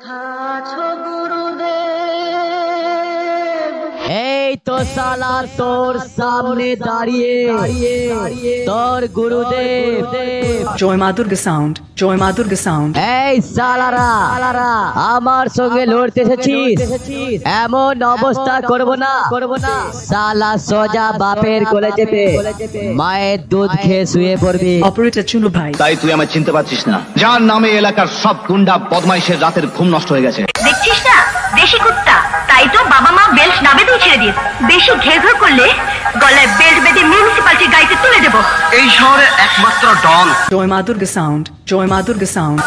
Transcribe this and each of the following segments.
এই তো শালা তোর সামনে দাঁড়িয়ে তোর গুরুদেব। জয় মা দুর্গা সাউন্ড, জয় মা দুর্গা সাউন্ড। এই শালারা আমার সঙ্গে লড়তে এসেছিস, এমন অবস্থা করব না। শালা সোজা বাপের কোলে চেপে মায়ের দুধ খেয়ে শুয়ে পড়বি। অপারেটর চুনু ভাই, তাই তুই আমায় চিনতে পারছিস না? যার নামে এলাকার সব গুন্ডা বদমাইশের রাতের ঘুম নষ্ট হয়ে গেছে। দেখছিস না দেশি কুত্তা, তাই তো বাবা মা বেল্ট না বেঁধেই ছেড়ে দিস। বেশি ঘেরঘের করলে গলায় বেল্ট বেঁধে মিউনিসিপালিটির গাড়িতে তুলে দেবো। এই শহরের একমাত্র ডন। জয় মা দুর্গা সাউন্ড, জয় মা দুর্গা সাউন্ড।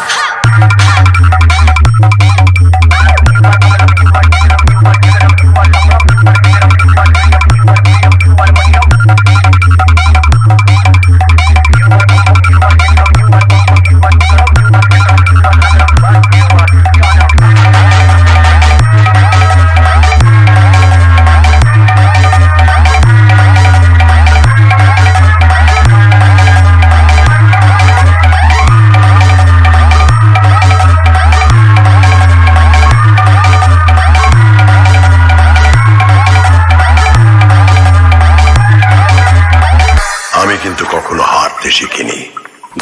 আমি কিন্তু কখনো হারতে শিখিনি।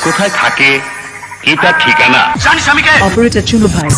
কোথায় থাকে কি তার ঠিকানা জানিস? আমি কে? অপারেটর চুনু ভাই।